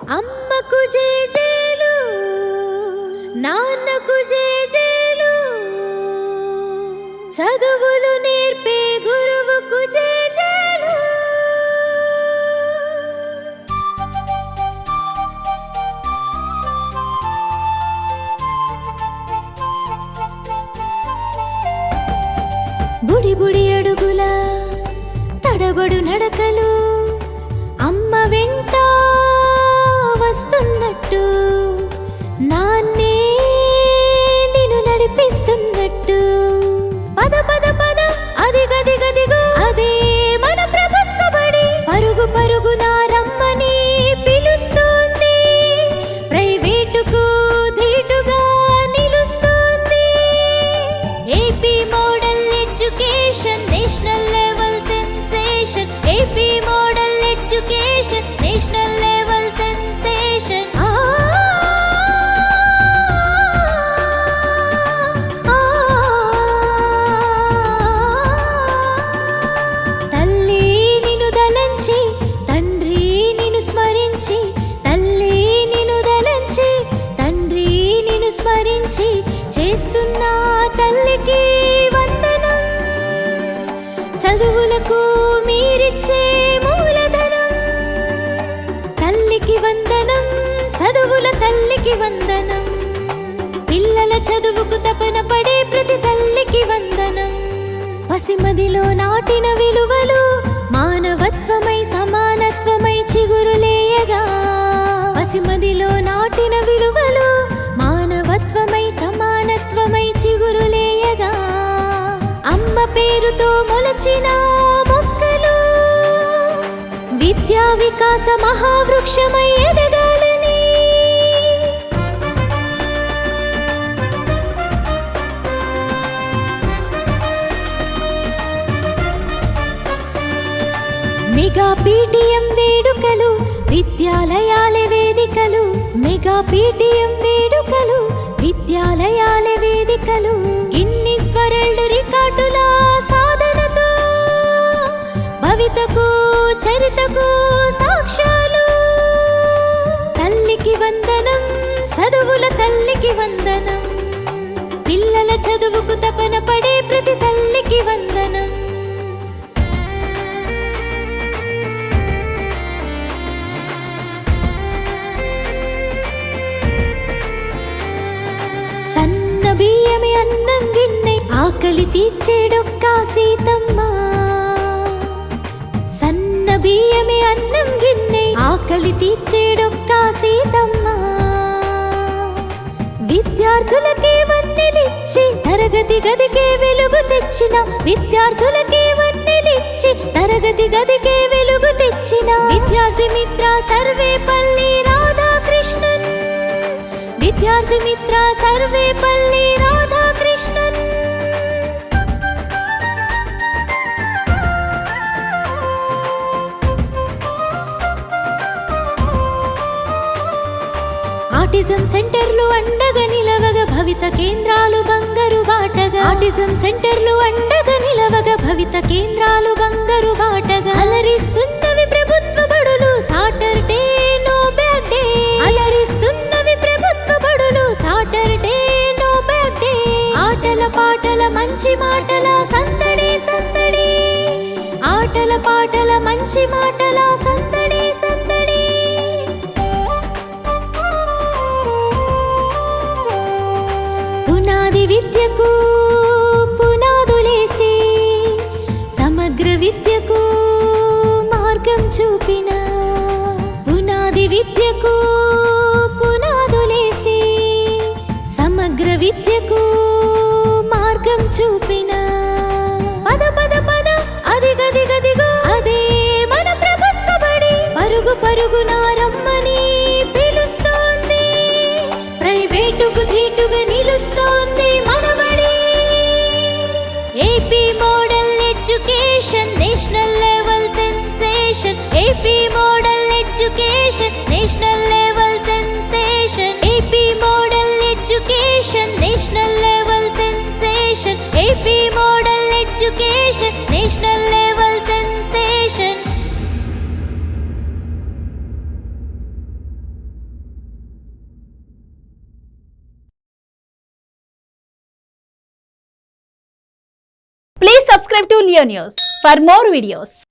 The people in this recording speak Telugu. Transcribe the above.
అమ్మకు జేజేలు నాన్నకు జేజేలు చదువులు నేర్పే గురువుకు జేజేలు బుడి బుడి అడుగుల తడబడు నడకలు అమ్మ వెంట వస్తున్నట్టు నాన్నే నిన్ను నడిపిస్తున్నట్టు పద పద పద అదిగదిగదిగో అదే మన ప్రభుత్వ బడి పరుగు పరుగున రమ్మని పిలుస్తుంది ప్రైవేటుకు ధీటుగా నిలుస్తుంది AP model education national level sensation AP model education national level sensation తల్లి నిన్ను దలంచి తండ్రి నిన్ను స్మరించి తల్లి నిన్ను దలంచి తండ్రి నిన్ను స్మరించి చేస్తున్న తల్లికి వందనం చదువులకు మీరిచ్చే మూలధనం తల్లికి వందనం చదువుల తల్లికి వందనం పిల్లల చదువుకు తపన పడే ప్రతి తల్లికి వందనం పసిమదిలో నాటిన విలువలు మానవత్వమై సమానత్వమై చిగురులేయగా పసిమదిలో నాటిన విలువలు మానవత్వమై సమానత్వమై చిగురులేయగా అమ్మ పేరుతో మొలచిన మొక్కలు విద్యా వికాస మహావృక్షమై ఎదగాలని మెగా పీటీఎం వేడుకలు విద్యాలయాల వేదికలు మెగా పీటీఎం వేడుకలు విద్యాలయాల వేదికలు గిన్నిస్ వరల్డ్ రికార్డుల సాధనతో భవితకు చరితకు సాక్ష్యాలు తల్లికి వందనం చదువుల తల్లికి వందనం పిల్లల చదువుకు తపన పడే ప్రతి తల్లికి వందనం సన్న బియ్యమి అన్నం గిన్నె ఆకలి తీర్చేడొక్క సీతమ్మ సన్న బియ్యమి అన్నం గిన్నె ఆకలి తీర్చేడొక్క సీతమ్మ విద్యార్థులకే వన్నెలిచ్చి తరగతి గదికే వెలుగు తెచ్చిన విద్యార్థులకే వన్నెలిచ్చి తరగతి గదికే వెలుగు తెచ్చిన విద్యార్థి మిత్ర సర్వేపల్లి రాధాకృష్ణన్ విద్యార్థి మిత్ర సర్వేపల్లి రాధాకృష్ణన్ ఆటిజం సెంటర్లు అండగా నిలవగా భవిత కేంద్రాలు బంగారు బాటగా ఆటిజం సెంటర్లు అండగా నిలవగా భవిత కేంద్రాలు బంగారు బాటగా అలరిస్తున్నవి ప్రభుత్వ బడులు సాటర్డే నో బ్యాక్ డే అలరిస్తున్నవి ప్రభుత్వ బడులు సాటర్డే నో బ్యాక్ డే ఆటల పాటల మంచి మాటల సందడి సందడి ఆటల పాటల మంచి మాటల సందడి సందడి పునాది విద్యకు పునాదులేసి సమగ్ర విద్యకు మార్గం చూపిన పునాది విద్యకు పునాదులేసి సమగ్ర విద్యకు మార్గం చూపిన పద పద పద అదిగదిగదిగో అదే మన ప్రభుత్వ బడి పరుగు పరుగున రమ్మని పిలుస్తోంది ప్రైవేటుకు ధీటుగా నిలుస్తోంది మన బడి AP model education national level sensation AP model education national level sensation AP model education national level sensation AP model education national level sensation Subscribe to Leo News for more videos.